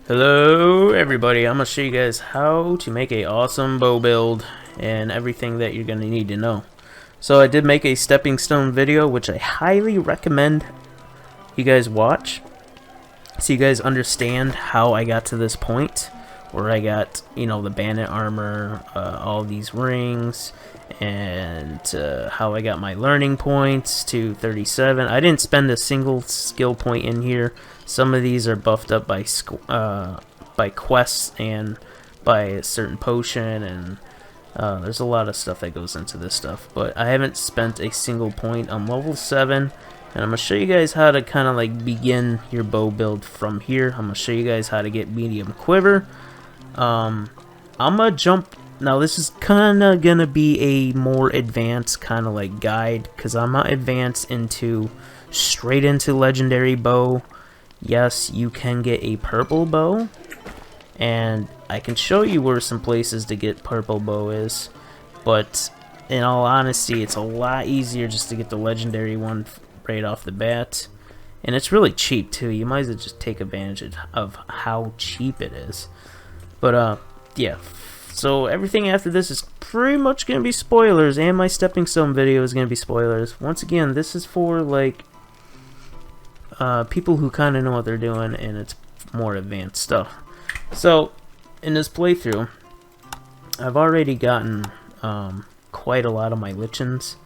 Hello everybody, I'm going to show you guys how to make a awesome bow build and everything that you're going to need to know. So I did make a stepping stone video which I highly recommend you guys watch so you guys understand how I got to this point where I got, you know, the bandit armor, all these rings, and how I got my learning points to 37. I didn't spend a single skill point in here. Some of these are buffed up by quests and by a certain potion, and there's a lot of stuff that goes into this stuff. But I haven't spent a single point. I'm level 7, and I'm going to show you guys how to kind of like begin your bow build from here. I'm going to show you guys how to get medium quiver. I'm going to jump. Now this is kind of going to be a more advanced kind of like guide, because I'm not advanced into straight into legendary bow. Yes, you can get a purple bow, and I can show you where some places to get purple bow is, but in all honesty, it's a lot easier just to get the legendary one right off the bat, and it's really cheap too. You might as well just take advantage of how cheap it is. But yeah, so everything after this is pretty much gonna be spoilers, and my stepping stone video is gonna be spoilers. Once again, this is for like people who kind of know what they're doing, and it's more advanced stuff. So in this playthrough, I've already gotten quite a lot of my lichens,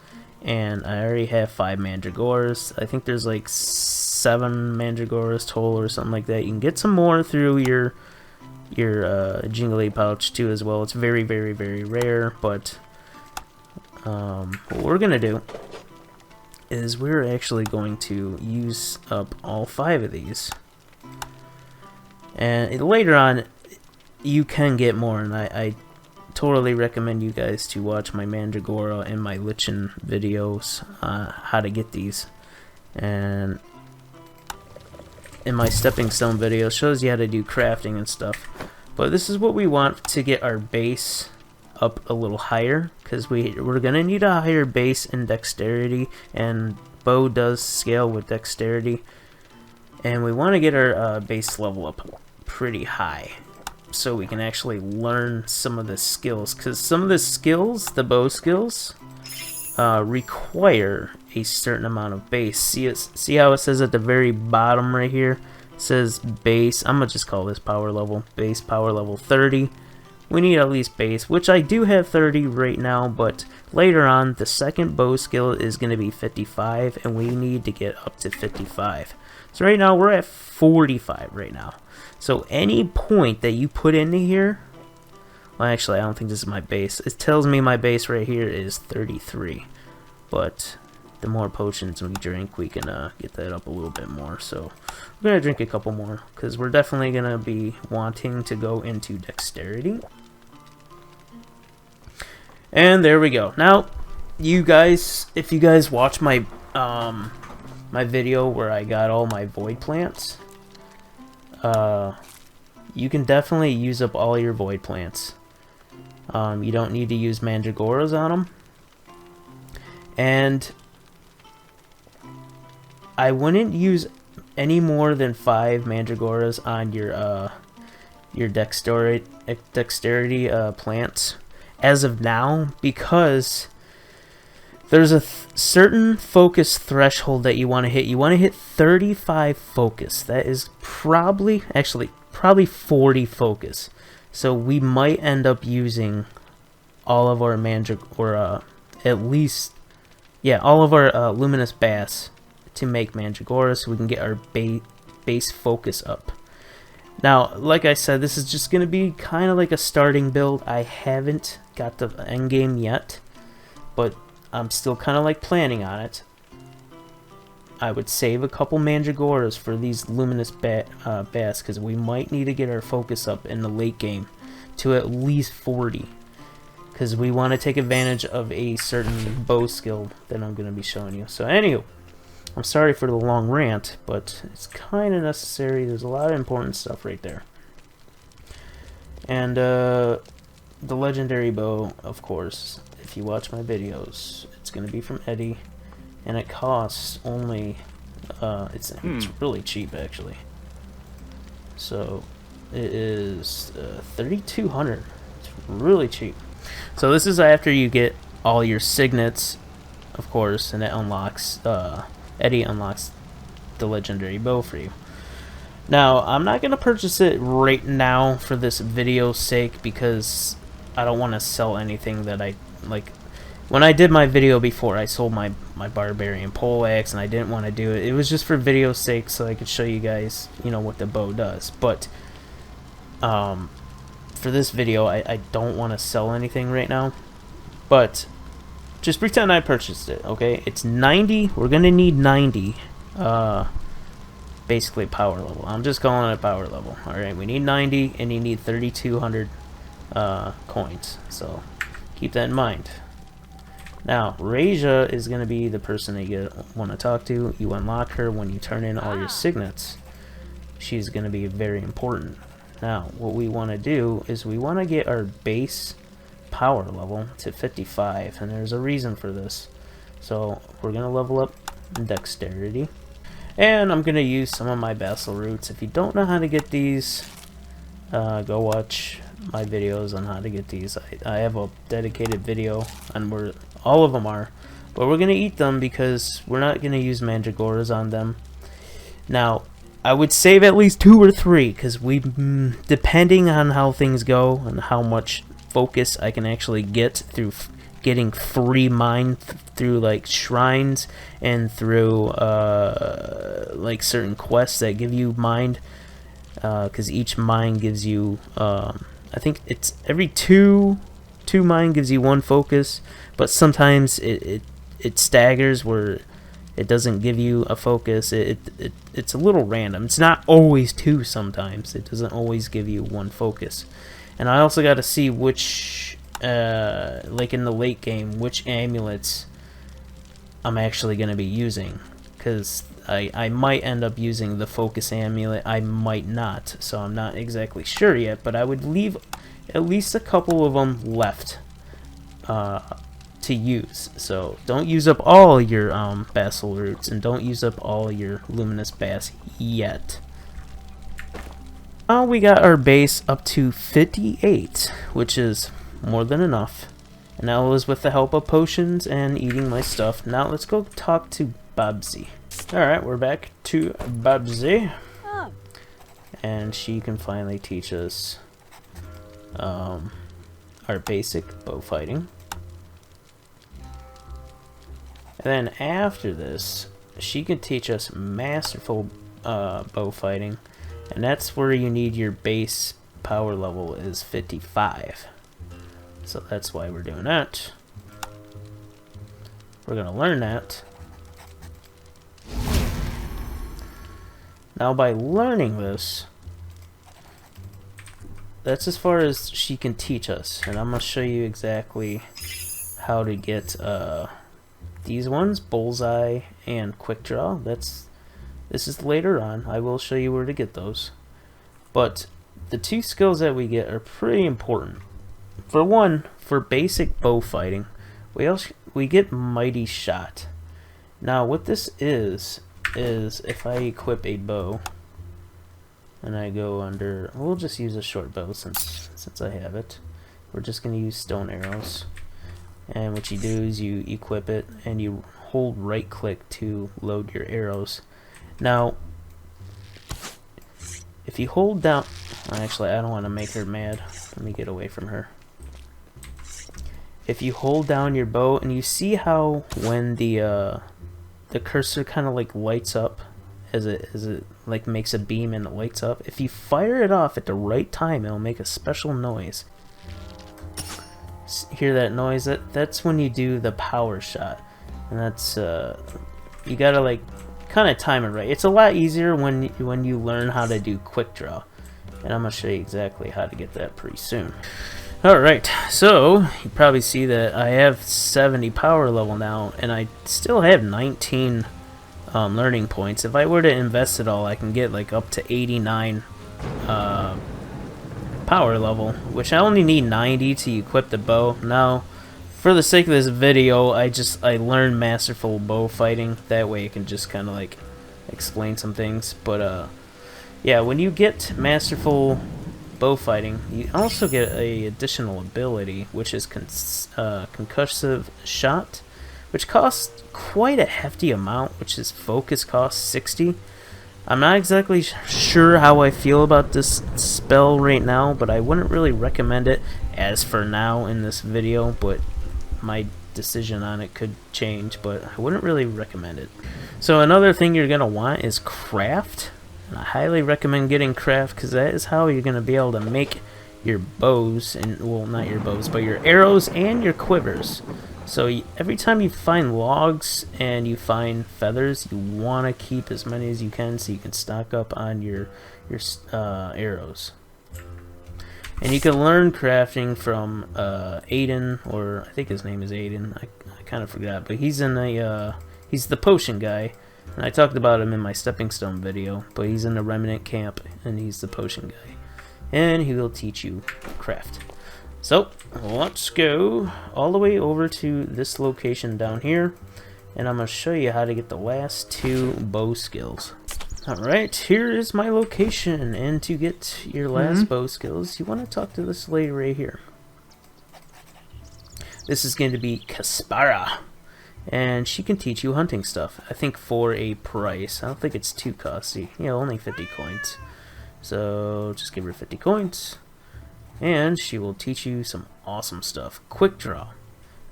and I already have 5 mandragoras. I think there's like 7 mandragoras total or something like that. You can get some more through your jingly pouch too as well. It's very rare, but what we're gonna do is we're actually going to use up all 5 of these, and later on you can get more, and I totally recommend you guys to watch my mandragora and my lichen videos, how to get these, and in my stepping stone video shows you how to do crafting and stuff. But this is what we want to get our base up a little higher, because we're gonna need a higher base in dexterity, and bow does scale with dexterity, and we want to get our base level up pretty high so we can actually learn some of the skills, because some of the skills, the bow skills, require a certain amount of base. See how it says at the very bottom right here, it says base. I'm gonna just call this power level, base power level 30. We need at least base, which I do have 30 right now, but later on the second bow skill is going to be 55, and we need to get up to 55. So right now we're at 45 right now. So any point that you put into here, well, actually I don't think this is my base. It tells me my base right here is 33, but the more potions we drink, we can get that up a little bit more. So we're gonna drink a couple more, because we're definitely gonna be wanting to go into dexterity. And there we go. Now, you guys, if you guys watch my my video where I got all my void plants, you can definitely use up all your void plants. You don't need to use mandragoras on them, and I wouldn't use any more than 5 mandragoras on your dexterity plants as of now, because there's a certain focus threshold that you want to hit. You want to hit 35 focus. That is probably 40 focus. So we might end up using all of our at least, yeah, all of our luminous bass to make mandragora, so we can get our base focus up. Now, like I said, this is just going to be kind of like a starting build. I haven't got the end game yet, but I'm still kind of like planning on it. I would save a couple mandragoras for these luminous bass, because we might need to get our focus up in the late game to at least 40, because we want to take advantage of a certain bow skill that I'm going to be showing you. So anyway, I'm sorry for the long rant, but it's kind of necessary. There's a lot of important stuff right there. And the legendary bow, of course, if you watch my videos, it's going to be from Eddie, and it costs only, it's really cheap actually. So it is 3,200. It's really cheap. So this is after you get all your signets, of course, and it unlocks, Eddie unlocks the legendary bow for you. Now, I'm not going to purchase it right now for this video's sake because I don't want to sell anything that I, like, when I did my video before, I sold my barbarian poleaxe and I didn't want to do it. It was just for video's sake so I could show you guys, you know, what the bow does. But, for this video, I don't want to sell anything right now. But, just pretend I purchased it, okay? It's 90, we're going to need 90, basically power level. I'm just calling it power level. Alright, we need 90 and you need 3,200 coins. So keep that in mind. Now, Raja is going to be the person that you want to talk to. You unlock her when you turn in all your signets. She's going to be very important. Now, what we want to do is we want to get our base power level to 55, and there's a reason for this. So we're going to level up dexterity. And I'm going to use some of my Basil roots. If you don't know how to get these, go watch my videos on how to get these. I have a dedicated video on where all of them are. But we're going to eat them because we're not going to use mandragoras on them. Now, I would save at least 2 or 3 because depending on how things go and how much focus I can actually get through getting free mine through like shrines and through like certain quests that give you mine, because each mine gives you I think it's every two mine gives you 1 focus, but sometimes it staggers where it doesn't give you a focus. It's a little random. It's not always 2. Sometimes it doesn't always give you 1 focus. And I also got to see which like in the late game, which amulets I'm actually going to be using, because I might end up using the focus amulet, I might not, so I'm not exactly sure yet, but I would leave at least a couple of them left to use. So don't use up all your Basil roots, and don't use up all your luminous bass yet. Now we got our base up to 58, which is more than enough. And that was with the help of potions and eating my stuff. Now let's go talk to Babsy. Alright, we're back to Babsy. And she can finally teach us our basic bow fighting. And then after this, she can teach us masterful bow fighting. And that's where you need your base power level is 55. So that's why we're doing that. We're going to learn that. Now by learning this, that's as far as she can teach us. And I'm going to show you exactly how to get these ones, Bullseye and Quick Draw. This is later on. I will show you where to get those. But the 2 skills that we get are pretty important. For one, for basic bow fighting, we get Mighty Shot. Now what this is if I equip a bow and I go under, we'll just use a short bow since I have it. We're just going to use stone arrows. And what you do is you equip it and you hold right click to load your arrows. Now if you hold down, actually I don't want to make her mad. Let me get away from her. If you hold down your bow, and you see how when the cursor kind of like lights up as it like makes a beam and it lights up, if you fire it off at the right time, it'll make a special noise. Hear that noise? That's when you do the power shot, and that's you gotta like kind of time it right. It's a lot easier when you learn how to do quick draw, and I'm gonna show you exactly how to get that pretty soon. Alright, so you probably see that I have 70 power level now, and I still have 19 learning points. If I were to invest it all, I can get like up to 89 power level, which I only need 90 to equip the bow. Now, for the sake of this video, I learned masterful bow fighting. That way I can just kind of like explain some things. But yeah, when you get masterful bow fighting, you also get a additional ability, which is concussive shot, which costs quite a hefty amount, which is focus cost 60. I'm not exactly sure how I feel about this spell right now, but I wouldn't really recommend it as for now in this video, but my decision on it could change, but I wouldn't really recommend it. So another thing you're going to want is craft. And I highly recommend getting craft because that is how you're going to be able to make your bows, and well, not your bows, but your arrows and your quivers. So every time you find logs and you find feathers, you want to keep as many as you can so you can stock up on your arrows. And you can learn crafting from Aiden, or I think his name is Aiden. I kind of forgot, but he's in a he's the potion guy. And I talked about him in my stepping stone video, but he's in the remnant camp and he's the potion guy. And he will teach you craft. So let's go all the way over to this location down here, and I'm going to show you how to get the last 2 bow skills. Alright, here is my location, and to get your last bow skills, you want to talk to this lady right here. This is going to be Kaspara, and she can teach you hunting stuff, I think for a price. I don't think it's too costly, you know, only 50 coins. So just give her 50 coins, and she will teach you some awesome stuff. Quick draw,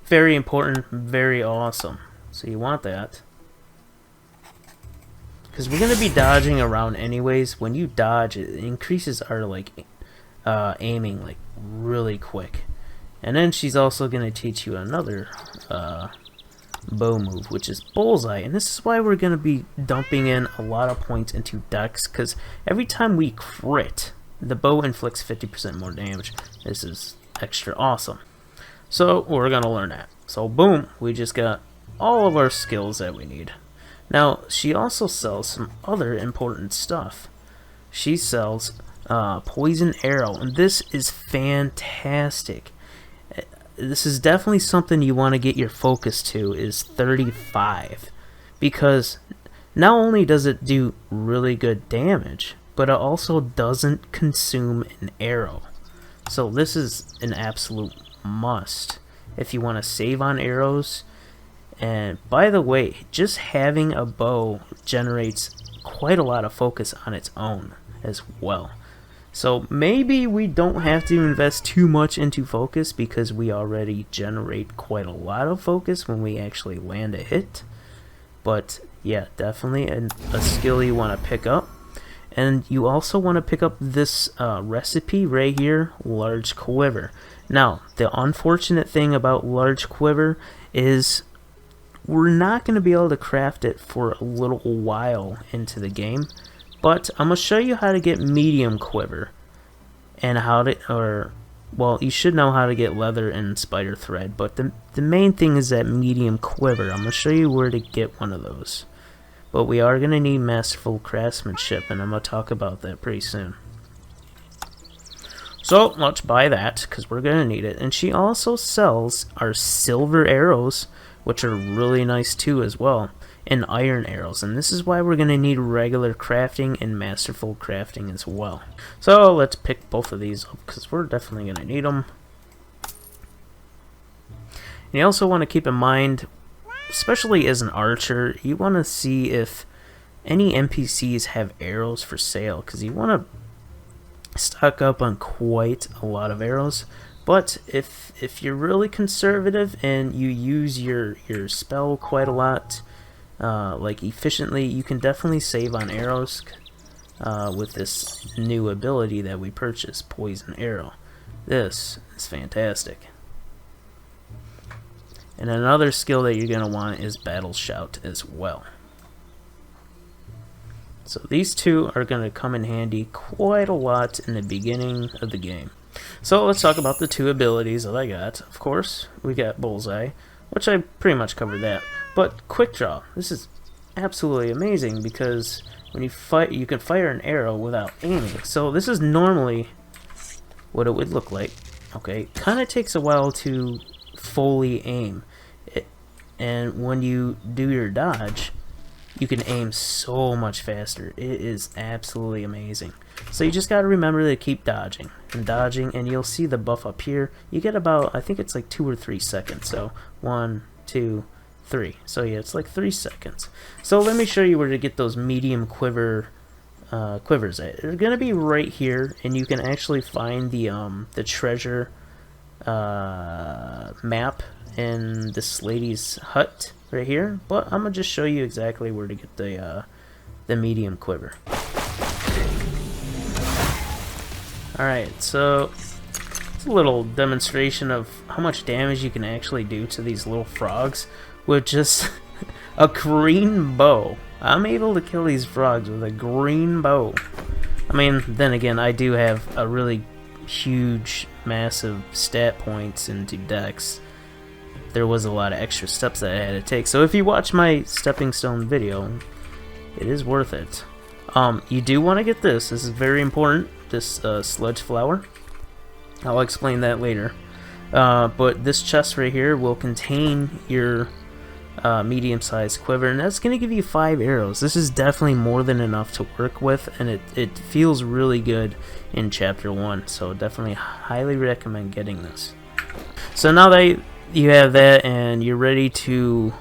very important, very awesome, so you want that. Because we're going to be dodging around anyways. When you dodge, it increases our aiming like really quick. And then she's also going to teach you another bow move, which is bullseye. And this is why we're going to be dumping in a lot of points into dex, because every time we crit, the bow inflicts 50% more damage. This is extra awesome. So we're going to learn that. So boom, we just got all of our skills that we need. Now, she also sells some other important stuff. She sells poison arrow, and this is fantastic. This is definitely something you want to get your focus to, is 35. Because not only does it do really good damage, but it also doesn't consume an arrow. So this is an absolute must if you want to save on arrows. And by the way, just having a bow generates quite a lot of focus on its own as well. So maybe we don't have to invest too much into focus because we already generate quite a lot of focus when we actually land a hit. But yeah, definitely a skill you want to pick up. And you also want to pick up this recipe right here, large quiver. Now, the unfortunate thing about large quiver is we're not going to be able to craft it for a little while into the game, but I'm going to show you how to get medium quiver, and how to, well, you should know how to get leather and spider thread, but the main thing is that medium quiver. I'm going to show you where to get one of those, but we are going to need masterful craftsmanship, and I'm going to talk about that pretty soon. So let's buy that, because we're going to need it. And she also sells our silver arrows, which are really nice too as well, and iron arrows. And this is why we're going to need regular crafting and masterful crafting as well. So let's pick both of these up, because we're definitely going to need them. And you also want to keep in mind, especially as an archer, you want to see if any NPCs have arrows for sale, because you want to stock up on quite a lot of arrows. But if you're really conservative and you use your spell quite a lot, like efficiently, you can definitely save on arrows with this new ability that we purchased, Poison Arrow. This is fantastic. And another skill that you're going to want is Battle Shout as well. So these two are going to come in handy quite a lot in the beginning of the game. So let's talk about the 2 abilities that I got. Of course, we got Bullseye, which I pretty much covered that. But Quick Draw, this is absolutely amazing because when you fight, you can fire an arrow without aiming. So this is normally what it would look like. Okay, kind of takes a while to fully aim. And when you do your dodge, you can aim so much faster. It is absolutely amazing. So you just got to remember to keep dodging and dodging, and you'll see the buff up here. You get about, I think it's like 2 or 3 seconds. So 1, 2, 3. So yeah, it's like 3 seconds. So let me show you where to get those medium quivers at. They're gonna be right here, and you can actually find the treasure map in this lady's hut right here. But I'm gonna just show you exactly where to get the medium quiver. Alright, so it's a little demonstration of how much damage you can actually do to these little frogs with just a green bow. I'm able to kill these frogs with a green bow. I mean, then again, I do have a really huge, massive stat points into Dex. There was a lot of extra steps that I had to take. So if you watch my stepping stone video, it is worth it. You do want to get this. This is very important. This sludge flower. I'll explain that later. But this chest right here will contain your medium-sized quiver, and that's going to give you 5 arrows. This is definitely more than enough to work with, and it feels really good in Chapter 1, so definitely highly recommend getting this. So now that you have that and you're ready to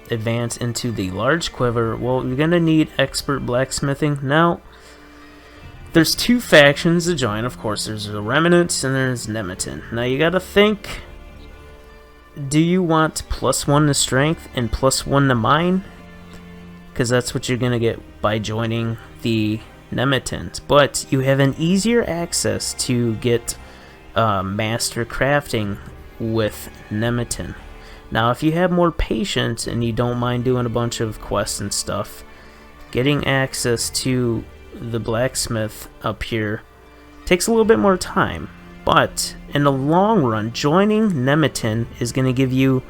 advance into the large quiver, well, you're going to need expert blacksmithing. Now, there's 2 factions to join, of course. There's the Remnants and there's Nemeton. Now you got to think, do you want +1 to strength and +1 to mine? Because that's what you're going to get by joining the Nemetons. But you have an easier access to get master crafting with Nemeton. Now if you have more patience and you don't mind doing a bunch of quests and stuff, getting access to the blacksmith up here takes a little bit more time. But in the long run, joining Nemeton is going to give you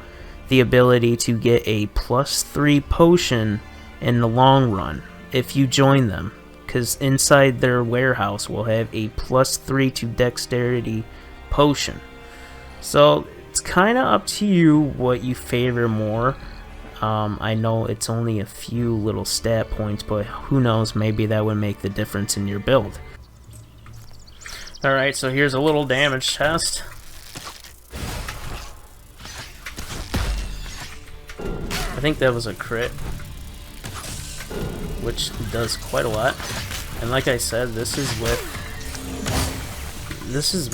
the ability to get a +3 potion in the long run if you join them, because inside their warehouse will have a +3 to dexterity potion. So it's kind of up to you what you favor more. I know it's only a few little stat points, but who knows, maybe that would make the difference in your build. Alright, so here's a little damage test. I think that was a crit, which does quite a lot. And like I said, this is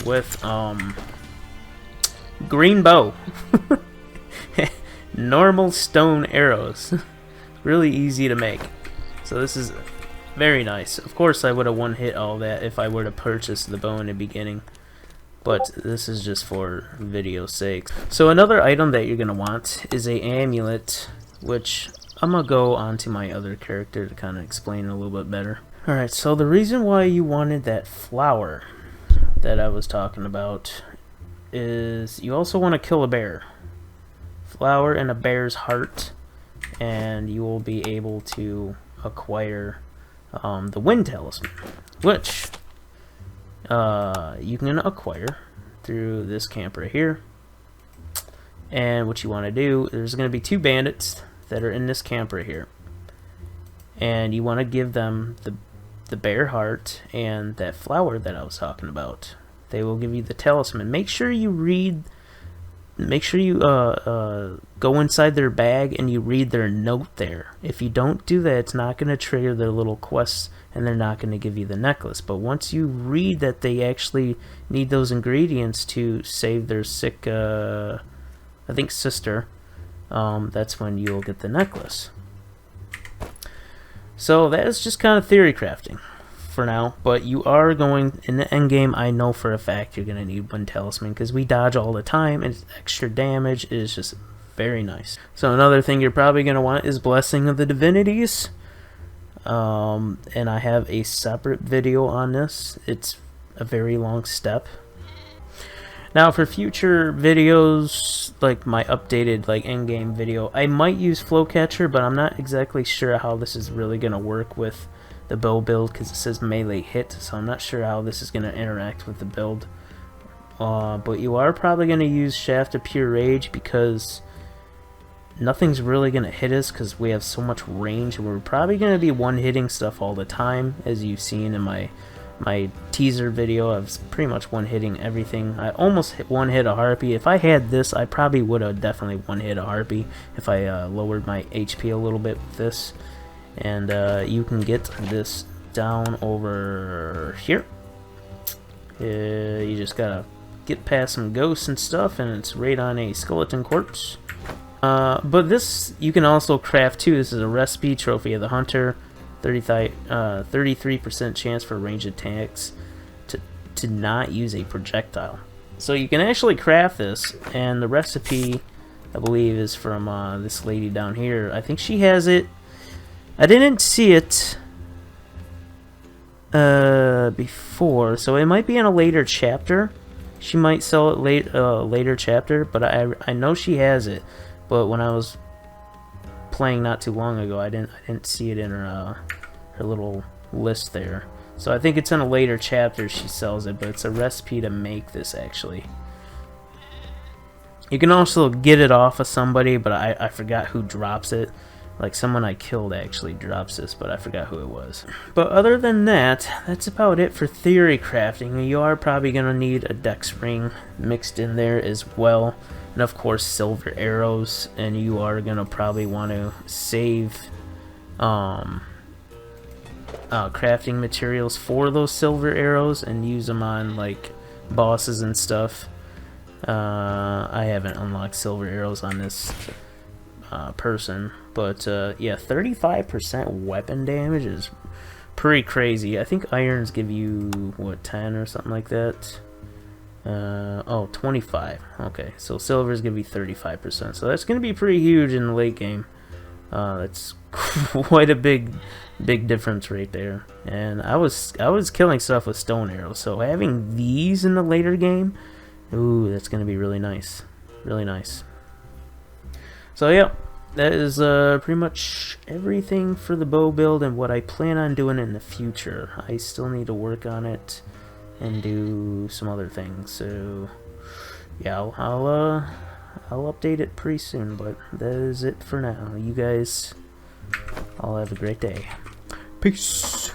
with green bow. Normal stone arrows. Really easy to make. So this is very nice. Of course I would have one-hit all that if I were to purchase the bow in the beginning, but this is just for video's sake. So another item that you're going to want is a amulet, which I'm going to go on to my other character to kind of explain a little bit better. Alright, so the reason why you wanted that flower that I was talking about is you also want to kill a bear. Flower and a bear's heart, and you will be able to acquire the wind talisman, which you can acquire through this camp right here. And what you want to do, there's going to be 2 bandits that are in this camp right here, and you want to give them the bear heart and that flower that I was talking about. They will give you the talisman. Make sure you go inside their bag and you read their note there. If you don't do that, it's not going to trigger their little quests, and they're not going to give you the necklace. But once you read that they actually need those ingredients to save their sick, I think, sister, that's when you'll get the necklace. So that is just kind of theory crafting for now, but you are going, in the end game, I know for a fact you're going to need one talisman, because we dodge all the time, and it's extra damage. It is just very nice. So another thing you're probably going to want is Blessing of the Divinities, and I have a separate video on this. It's a very long step. Now for future videos, like my updated endgame video, I might use Flowcatcher, but I'm not exactly sure how this is really going to work with the bow build, because it says melee hit, so I'm not sure how this is going to interact with the build. But you are probably going to use Shaft of Pure Rage, because nothing's really gonna hit us because we have so much range. We're probably gonna be one-hitting stuff all the time, as you've seen in my teaser video. I was pretty much one-hitting everything. I almost one-hit a harpy. If I had this, I probably would have definitely one-hit a harpy if I lowered my HP a little bit with this. And you can get this down over here. You just gotta get past some ghosts and stuff, and it's right on a skeleton corpse. But this you can also craft too. This is a recipe, Trophy of the Hunter. 33% chance for ranged attacks to not use a projectile. So you can actually craft this, and the recipe, I believe, is from this lady down here. I think she has it. I didn't see it before, so it might be in a later chapter. She might sell it later chapter, but I know she has it. But when I was playing not too long ago, I didn't see it in her little list there. So I think it's in a later chapter she sells it, but it's a recipe to make this actually. You can also get it off of somebody, but I forgot who drops it. Like someone I killed actually drops this, but I forgot who it was. But other than that, that's about it for theory crafting. You are probably going to need a dex ring mixed in there as well. And of course silver arrows, and you are going to probably want to save crafting materials for those silver arrows and use them on like bosses and stuff. I haven't unlocked silver arrows on this person, but yeah, 35% weapon damage is pretty crazy. I think irons give you what, 10 or something like that. Oh, 25. Okay, so silver's gonna be 35%, so that's gonna be pretty huge in the late game. That's quite a big difference right there. And I was killing stuff with stone arrows, so having these in the later game, ooh, that's gonna be really nice, really nice. So yeah, that is pretty much everything for the bow build and what I plan on doing in the future. I still need to work on it and do some other things, so yeah, I'll update it pretty soon, but that is it for now. You guys all have a great day. Peace.